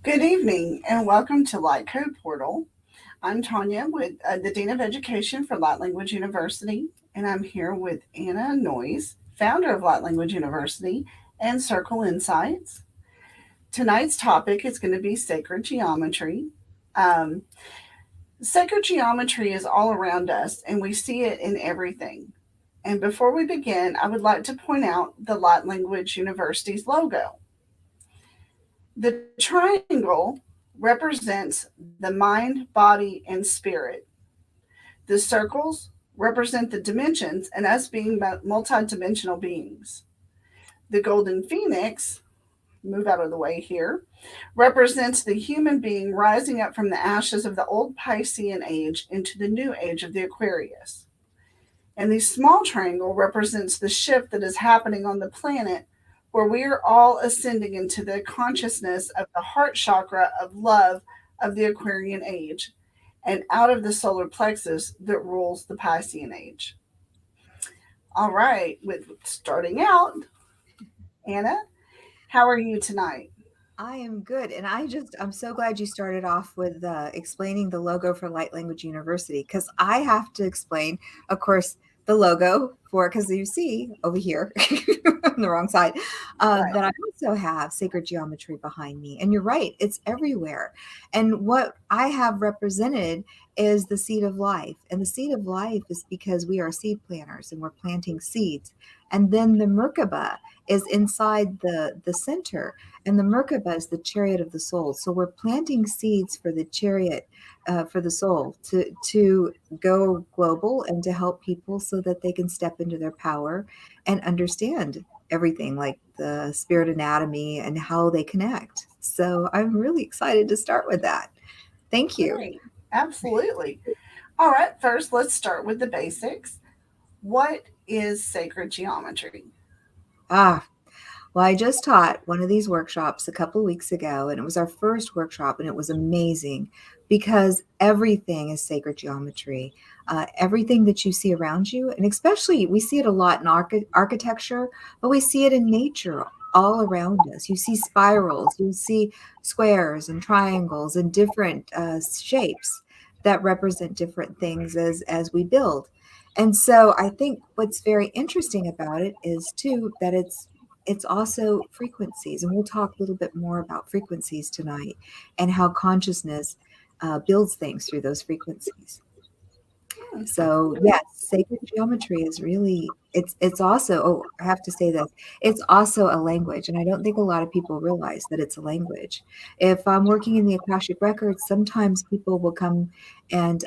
Good evening and welcome to Light Code Portal. I'm Tanya with the Dean of Education for Light Language University, and I'm here with Anna Noyes, founder of Light Language University and Circle Insights. Tonight's topic is going to be sacred geometry. Um, Sacred geometry is all around us, and we see it in everything. And before we begin, I would like to point out the Light Language University's logo. The triangle represents the mind, body, and spirit. The circles represent the dimensions and us being multidimensional beings. The golden phoenix, move out of the way here, represents the human being rising up from the ashes of the old Piscean age into the new age of the Aquarius. And the small triangle represents the shift that is happening on the planet where we are all ascending into the consciousness of the heart chakra of love of the Aquarian age and out of the solar plexus that rules the Piscean age. All right, with starting out, Anna, how are you tonight? I am good. And I'm so glad you started off with explaining the logo for Light Language University because I have to explain, of course, the logo because you see over here on the wrong side, Right. that I also have sacred geometry behind me. And you're right, it's everywhere. And what I have represented is the seed of life. And the seed of life is because we are seed planters and we're planting seeds. And then the Merkaba is inside the center, and the Merkaba is the chariot of the soul. So we're planting seeds for the chariot, for the soul to go global and to help people so that they can step into their power and understand everything like the spirit anatomy and how they connect. So I'm really excited to start with that. Thank you. Great. Absolutely. All right, first let's start with the basics. What is sacred geometry? Ah, well, I just taught one of these workshops a couple of weeks ago, and it was our first workshop, and it was amazing because everything is sacred geometry. Everything that you see around you, and especially we see it a lot in architecture, but we see it in nature all around us. You see spirals, you see squares and triangles and different shapes that represent different things as we build. And so I think what's very interesting about it is too that it's also frequencies, and we'll talk a little bit more about frequencies tonight and how consciousness builds things through those frequencies. Hmm, So yes, sacred geometry is really it's also, oh, I have to say this, it's also a language, and I don't think a lot of people realize that it's a language. If I'm working in the Akashic Records, sometimes people will come and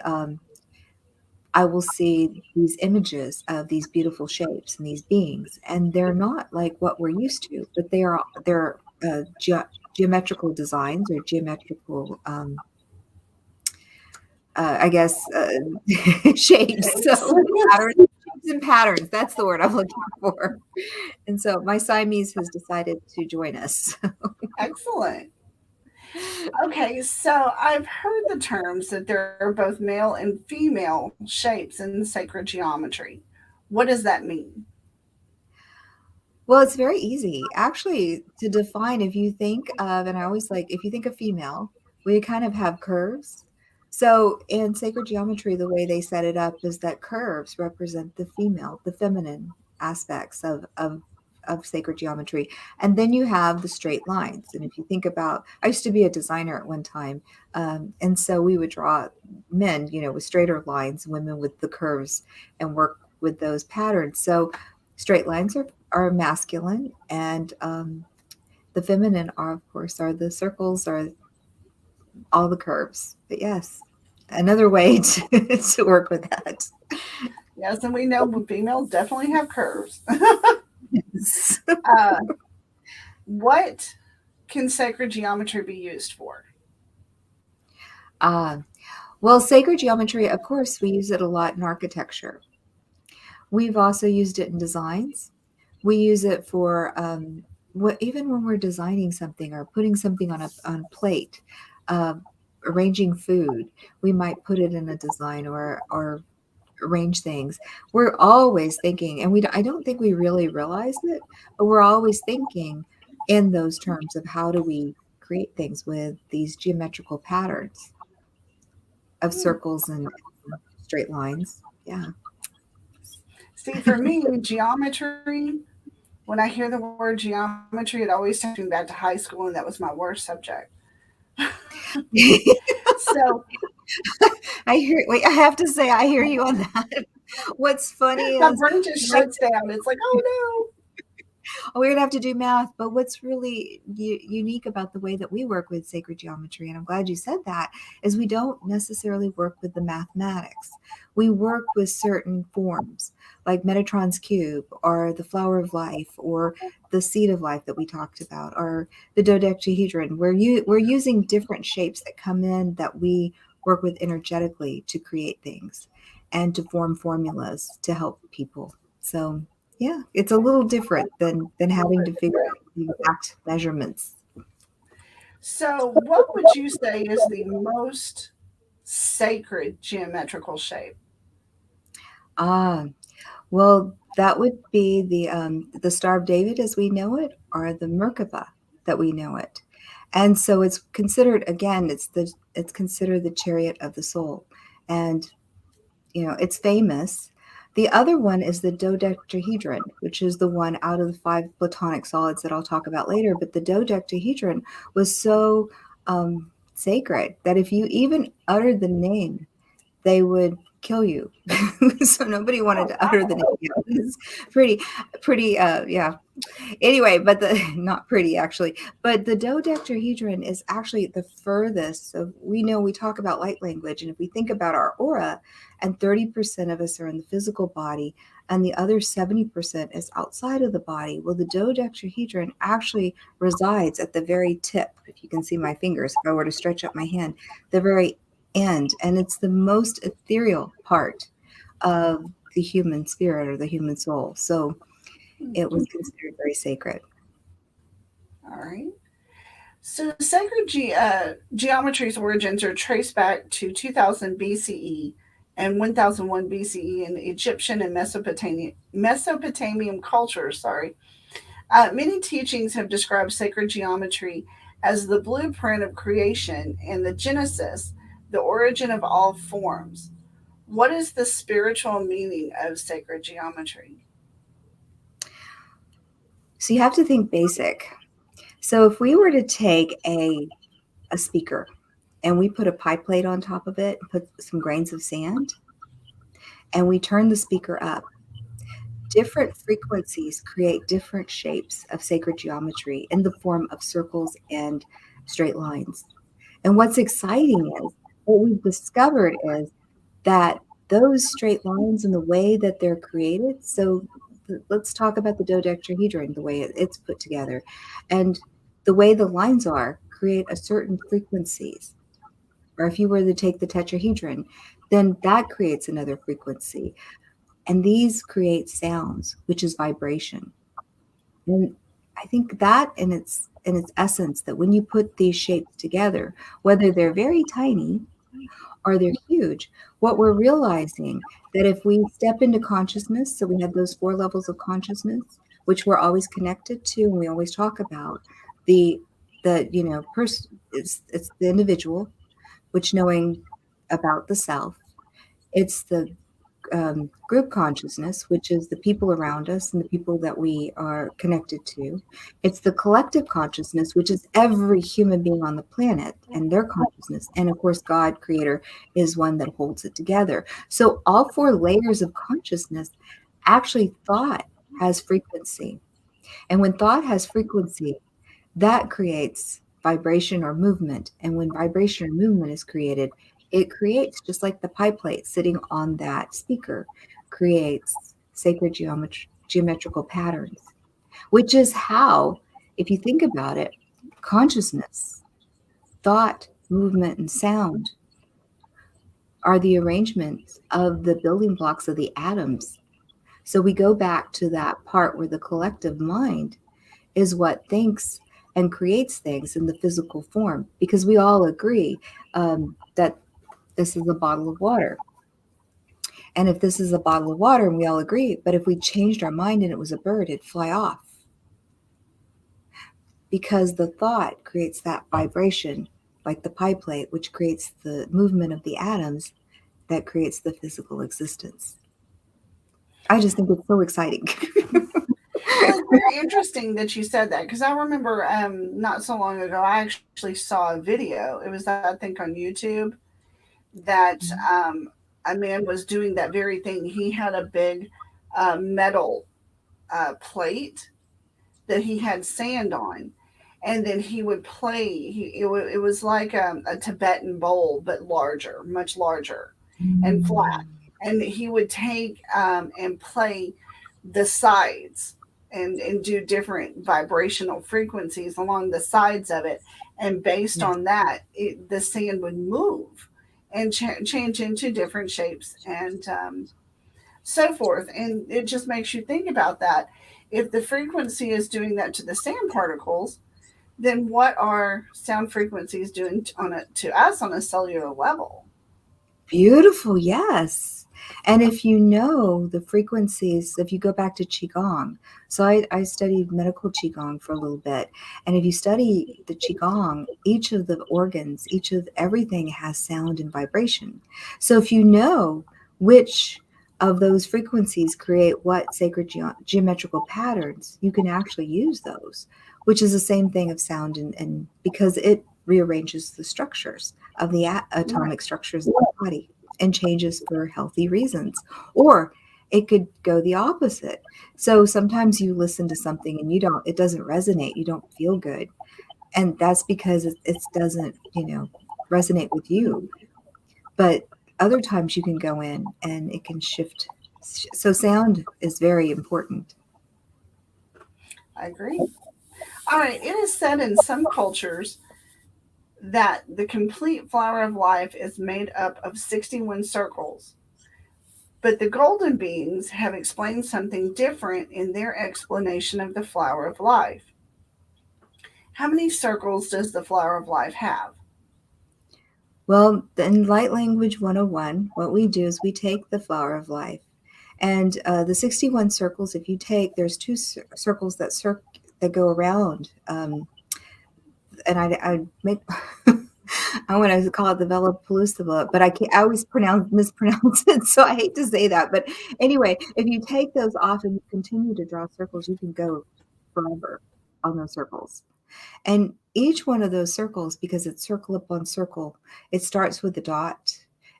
I will see these images of these beautiful shapes and these beings, and they're not like what we're used to, but they're geometrical designs or geometrical, I guess, shapes. So shapes. patterns, shapes and patterns. That's the word I'm looking for. And so my Siamese has decided to join us. Excellent. Okay, so I've heard the terms that there are both male and female shapes in sacred geometry. What does that mean? Well, it's very easy actually to define. If you think of, and I always like, if you think of female, we kind of have curves. So in sacred geometry, the way they set it up is that curves represent the female, the feminine aspects of sacred geometry. And then you have the straight lines. And if you think about, I used to be a designer at one time. And so we would draw men, with straighter lines, women with the curves, and work with those patterns. So straight lines are masculine, and the feminine are, of course, are the circles, are all the curves. But yes, another way to work with that. Yes, and we know females definitely have curves. Yes. uh, what can sacred geometry be used for? Uh, well, sacred geometry, of course, we use it a lot in architecture. We've also used it in designs. We use it for even when we're designing something or putting something on a plate, uh, arranging food. We might put it in a design or arrange things. We're always thinking, and I don't think we really realize it, but we're always thinking in those terms of how do we create things with these geometrical patterns of Hmm. circles and straight lines. Yeah. See, for me, geometry, when I hear the word geometry, it always takes me back to high school, and that was my worst subject. So I have to say, I hear you on that. What's funny my is brain just like shuts down. It's like, oh we're gonna have to do math, but what's really unique about the way that we work with sacred geometry, and I'm glad you said that, is we don't necessarily work with the mathematics. We work with certain forms, like Metatron's cube, or the flower of life, or the seed of life that we talked about, or the dodecahedron. We're using different shapes that come in that we work with energetically to create things and to form formulas to help people. So yeah, it's a little different than having to figure no. out the exact measurements. So, what would you say is the most sacred geometrical shape? Ah, well, that would be the Star of David as we know it, or the Merkaba that we know it. And so it's considered, again, it's considered the chariot of the soul. And it's famous. The other one is the dodecahedron, which is the one out of the five platonic solids that I'll talk about later. But the dodecahedron was so sacred that if you even uttered the name, they would kill you. So nobody wanted Oh, to utter the wow. name. It's pretty, yeah. Anyway, but not pretty actually, but the dodecahedron is actually the furthest. So we know we talk about light language, and if we think about our aura, and 30% of us are in the physical body, and the other 70% is outside of the body. Well, the dodecahedron actually resides at the very tip. If you can see my fingers, if I were to stretch up my hand, the very end, and it's the most ethereal part of the human spirit or the human soul. So it was considered very sacred. All right. So, sacred geometry's origins are traced back to 2000 BCE and 1001 BCE in Egyptian and Mesopotamian cultures. Sorry. Many teachings have described sacred geometry as the blueprint of creation and the genesis, the origin of all forms. What is the spiritual meaning of sacred geometry? So you have to think basic. So if we were to take a speaker and we put a pie plate on top of it, put some grains of sand, and we turn the speaker up, different frequencies create different shapes of sacred geometry in the form of circles and straight lines. And what's exciting is what we've discovered is that those straight lines and the way that they're created. So let's talk about the dodecahedron, the way it's put together. And the way the lines are create a certain frequencies. Or if you were to take the tetrahedron, then that creates another frequency. And these create sounds, which is vibration. And I think that in its essence, that when you put these shapes together, whether they're very tiny or they're huge, what we're realizing that if we step into consciousness, so we have those four levels of consciousness, which we're always connected to, and we always talk about the person, it's the individual, which knowing about the self, it's the group consciousness, which is the people around us and the people that we are connected to. It's the collective consciousness, which is every human being on the planet and their consciousness. And of course, God, creator, is one that holds it together. So all four layers of consciousness, actually thought has frequency. And when thought has frequency, that creates vibration or movement. And when vibration or movement is created, it creates, just like the pie plate sitting on that speaker, creates sacred geometrical patterns, which is how, if you think about it, consciousness, thought, movement, and sound are the arrangements of the building blocks of the atoms. So we go back to that part where the collective mind is what thinks and creates things in the physical form, because we all agree that this is a bottle of water. And if this is a bottle of water, and we all agree, but if we changed our mind and it was a bird, it'd fly off. because the thought creates that vibration, like the pi plate, which creates the movement of the atoms that creates the physical existence. I just think it's so exciting. Well, it's very interesting that you said that because I remember not so long ago I actually saw a video. It was I think on YouTube that a man was doing that very thing. He had a big metal plate that he had sand on, and then he would play. It was like a Tibetan bowl, but larger, much larger, and flat. And he would take and play the sides and do different vibrational frequencies along the sides of it, and based Yes. on that, the sand would move and change into different shapes and so forth. And it just makes you think about that. If the frequency is doing that to the sand particles, then what are sound frequencies doing to us on a cellular level? Beautiful, yes. And if you know the frequencies, if you go back to Qigong, so I studied medical Qigong for a little bit. And if you study the Qigong, each of the organs, each of everything has sound and vibration. So if you know which of those frequencies create what sacred geometrical patterns, you can actually use those, which is the same thing of sound, and because it rearranges the structures of the Right. atomic structures of the body and changes for healthy reasons. Or it could go the opposite. So sometimes you listen to something and it doesn't resonate, you don't feel good. And that's because it doesn't, resonate with you. But other times you can go in and it can shift. So sound is very important. I agree. All right. It is said in some cultures that the complete flower of life is made up of 61 circles. But the golden beings have explained something different in their explanation of the flower of life. How many circles does the flower of life have? Well, in Light Language 101, what we do is we take the flower of life. And the 61 circles, if you take, there's two circles that go around. And I make, I want to call it the Velapalooza, but I always mispronounce it. So I hate to say that. But anyway, if you take those off and you continue to draw circles, you can go forever on those circles. And each one of those circles, because it's circle upon circle, it starts with a dot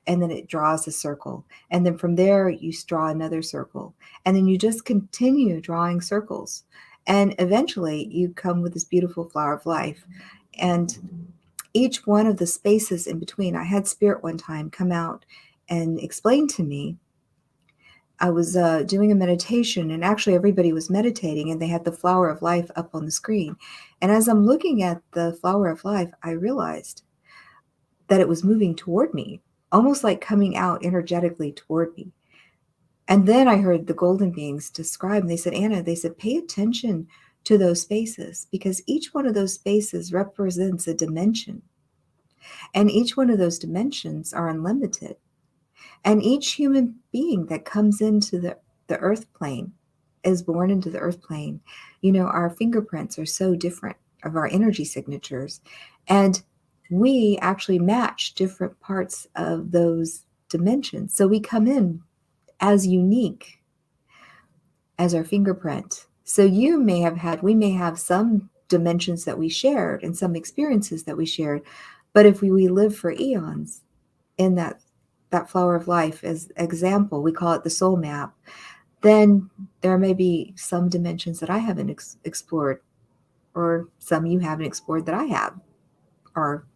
and then it draws a circle. And then from there, you draw another circle. And then you just continue drawing circles. And eventually, you come with this beautiful flower of life. And each one of the spaces in between, I had Spirit one time come out and explain to me. I was doing a meditation, and actually everybody was meditating, and they had the flower of life up on the screen. And as I'm looking at the flower of life, I realized that it was moving toward me, almost like coming out energetically toward me. And then I heard the golden beings describe, and they said, Anna, they said, pay attention to those spaces because each one of those spaces represents a dimension. And each one of those dimensions are unlimited. And each human being that comes into the earth plane is born into the earth plane. Our fingerprints are so different of our energy signatures. And we actually match different parts of those dimensions. So we come in as unique as our fingerprint. So we may have some dimensions that we shared and some experiences that we shared. But if we live for eons in that flower of life as example, we call it the soul map, then there may be some dimensions that I haven't explored or some you haven't explored that I have, or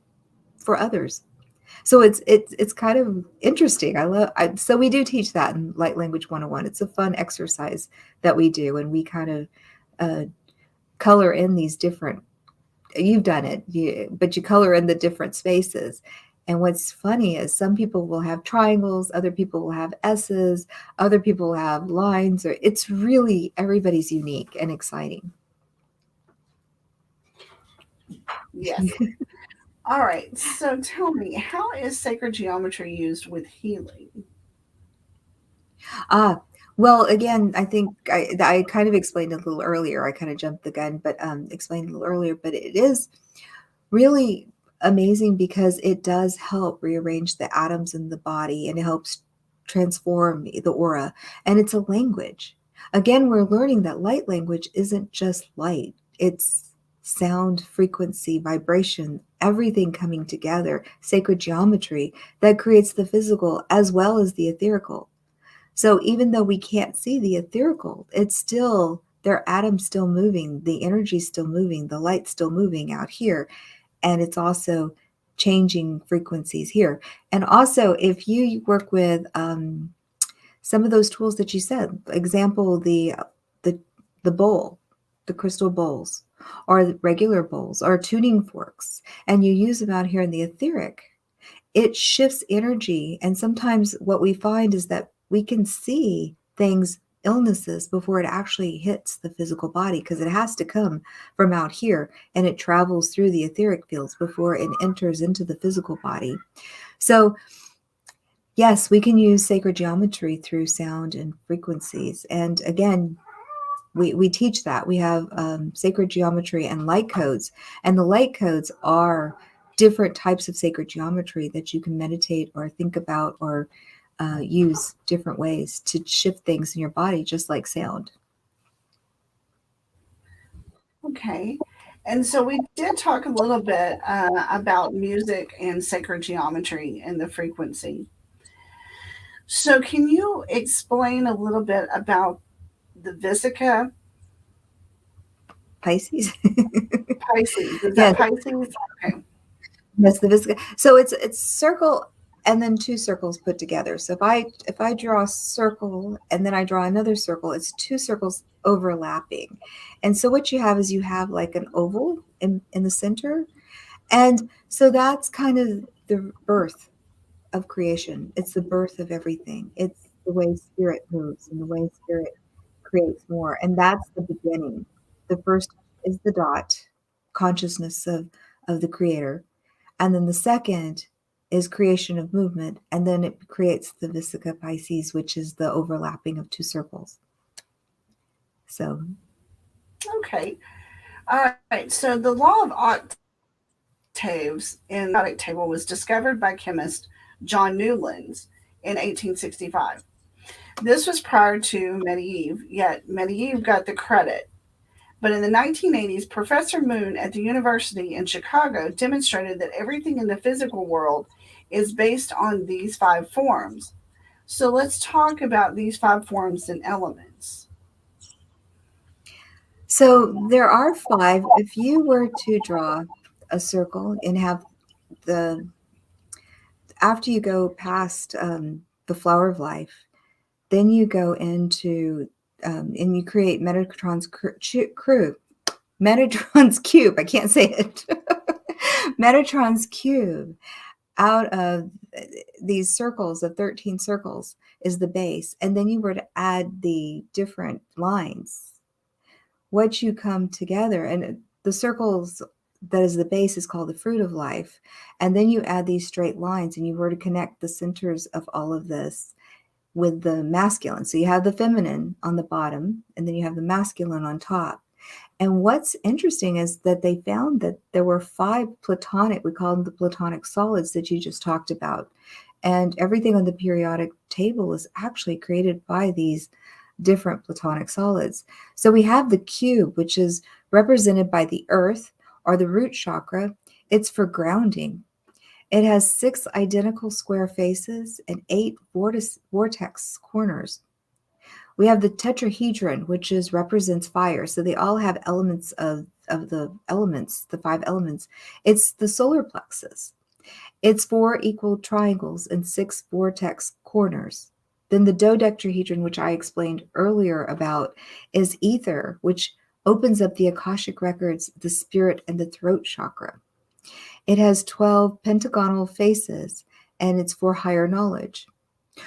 for others. So it's kind of interesting. So we do teach that in Light Language 101. It's a fun exercise that we do, and we kind of color in these different, you've done it, but you color in the different spaces. And what's funny is some people will have triangles, other people will have S's, other people will have lines, or it's really, everybody's unique and exciting. Yes. All right. So tell me, how is sacred geometry used with healing? Ah, Well, again, I think I kind of explained it a little earlier. I kind of jumped the gun, but explained a little earlier. But it is really amazing because it does help rearrange the atoms in the body and it helps transform the aura. And it's a language. Again, we're learning that light language isn't just light, it's sound, frequency, vibration, everything coming together, sacred geometry that creates the physical as well as the etherical. So even though we can't see the etherical, it's still their atoms still moving, the energy's still moving, the light's still moving out here, and it's also changing frequencies here. And also, if you work with some of those tools that you said, example the the bowl, the crystal bowls, or the regular bowls, or tuning forks, and you use them out here in the etheric, it shifts energy. And sometimes what we find is that we can see things, illnesses, before it actually hits the physical body because it has to come from out here and it travels through the etheric fields before it enters into the physical body. So, yes, we can use sacred geometry through sound and frequencies. And again, we teach that. We have sacred geometry and light codes. And the light codes are different types of sacred geometry that you can meditate or think about or use different ways to shift things in your body, just like sound. Okay. And so we did talk a little bit about music and sacred geometry and the frequency. So, can you explain a little bit about the Visica Pisces. Pisces? Is that Yes, Pisces? Okay. yes, the viscous. So it's circle and then two circles put together. So if I draw a circle and then I draw another circle, it's two circles overlapping. And so what you have is you have like an oval in the center. And so that's kind of the birth of creation. It's the birth of everything. It's the way spirit moves and the way spirit creates more. And that's the beginning. The first is the dot, consciousness of the creator. And then the second is creation of movement. And then it creates the Visica Pisces, which is the overlapping of two circles. So, Okay. All right. So, the law of octaves in the periodic table was discovered by chemist John Newlands in 1865. This was prior to Medieval, yet Medieval got the credit. But in the 1980s, Professor Moon at the University in Chicago demonstrated that everything in the physical world is based on these five forms. So let's talk about these five forms and elements. so there are five. If you were to draw a circle and have the, after you go past the flower of life, then you go into and you create Metatron's cube. I can't say it. Metatron's cube out of these circles of 13 circles is the base. And then you were to add the different lines. What you come together, and the circles that is the base is called the fruit of life. And then you add these straight lines and you were to connect the centers of all of this with the masculine. So you have the feminine on the bottom, and then you have the masculine on top. And what's interesting is that they found that there were five platonic, we call them the platonic solids that you just talked about. And everything on the periodic table is actually created by these different platonic solids. So we have the cube, which is represented by the earth or the root chakra. It's for grounding. It has 6 identical square faces and 8 vortex corners. We have the tetrahedron, which represents fire. So they all have elements of the elements, the 5 elements. It's the solar plexus. It's 4 equal triangles and 6 vortex corners. Then the dodecahedron, which I explained earlier about, is ether, which opens up the Akashic records, the spirit, and the throat chakra. It has 12 pentagonal faces, and it's for higher knowledge.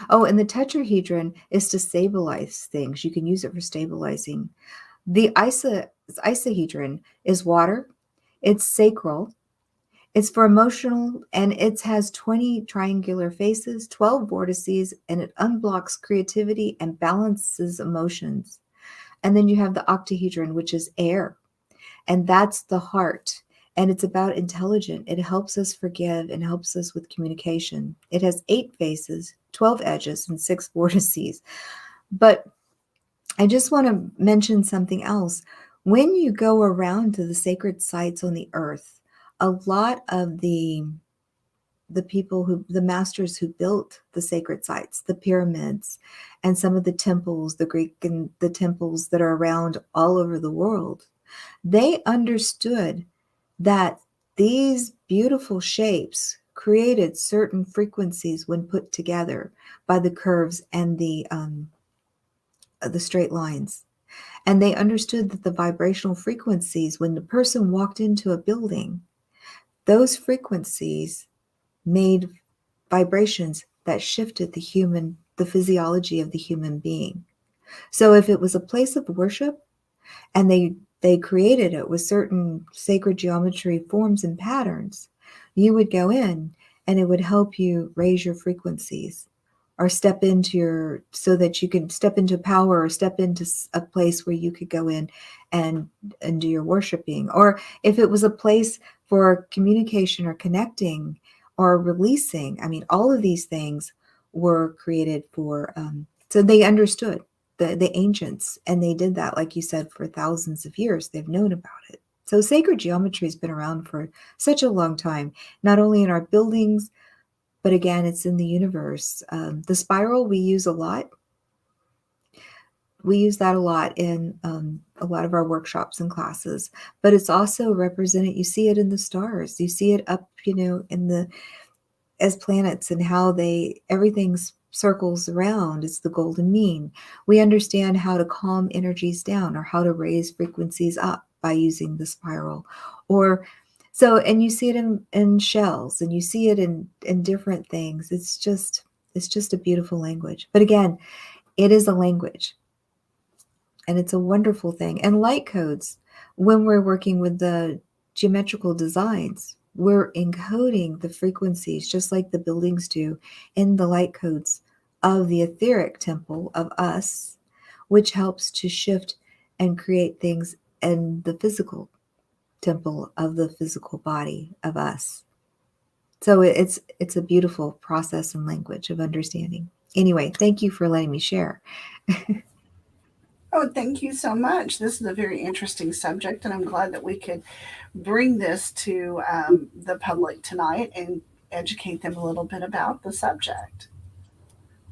Oh, and the tetrahedron is to stabilize things. You can use it for stabilizing. The isohedron is water. It's sacral. It's for emotional, and it has 20 triangular faces, 12 vortices, and it unblocks creativity and balances emotions. And then you have the octahedron, which is air, and that's the heart. And it's about intelligent. It helps us forgive and helps us with communication. It has 8 faces, 12 edges, and 6 vortices. But I just want to mention something else. When you go around to the sacred sites on the earth, a lot of the people who, the masters who built the sacred sites, the pyramids, and some of the temples, the Greek and the temples that are around all over the world, they understood that these beautiful shapes created certain frequencies when put together by the curves and the straight lines. And they understood that the vibrational frequencies, when the person walked into a building, those frequencies made vibrations that shifted the physiology of the human being. So if it was a place of worship and they created it with certain sacred geometry forms and patterns, you would go in and it would help you raise your frequencies or step into so that you can step into power or step into a place where you could go in and do your worshiping. Or if it was a place for communication or connecting or releasing, I mean, all of these things were created for, so they understood the ancients, and they did that, like you said, for thousands of years. They've known about it. So sacred geometry has been around for such a long time, not only in our buildings, but again, it's in the universe. The spiral we use a lot. We use that a lot in a lot of our workshops and classes, but it's also represented. You see it in the stars. You see it up, as planets and how everything circles around. It's the golden mean. We understand how to calm energies down or how to raise frequencies up by using the spiral. Or so, and you see it in shells, and you see it in different things. It's just a beautiful language. But again, it is a language, and it's a wonderful thing. And light codes, when we're working with the geometrical designs, we're encoding the frequencies just like the buildings do in the light codes of the etheric temple of us, which helps to shift and create things in the physical temple of the physical body of us. So it's a beautiful process and language of understanding. Anyway, thank you for letting me share. Oh, thank you so much. This is a very interesting subject, and I'm glad that we could bring this to the public tonight and educate them a little bit about the subject.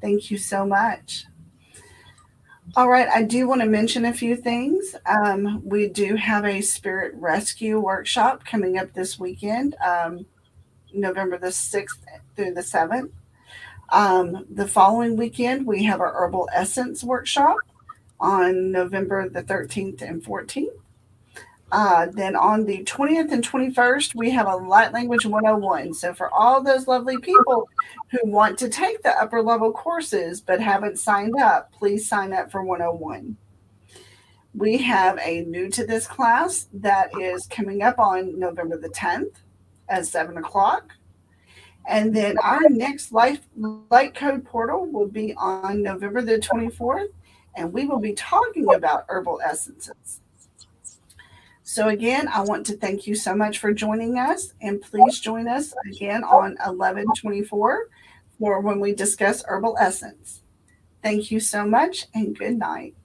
Thank you so much. All right, I do want to mention a few things. We do have a spirit rescue workshop coming up this weekend, November the 6th through the 7th. The following weekend, we have our herbal essence workshop on November the 13th and 14th. Then on the 20th and 21st, we have a Light Language 101. So for all those lovely people who want to take the upper level courses but haven't signed up, please sign up for 101. We have a new to this class that is coming up on November the 10th at 7 o'clock. And then our next Light Code portal will be on November the 24th, and we will be talking about herbal essences. So again, I want to thank you so much for joining us, and please join us again on 11/24 for when we discuss herbal essence. Thank you so much, and good night.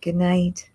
Good night.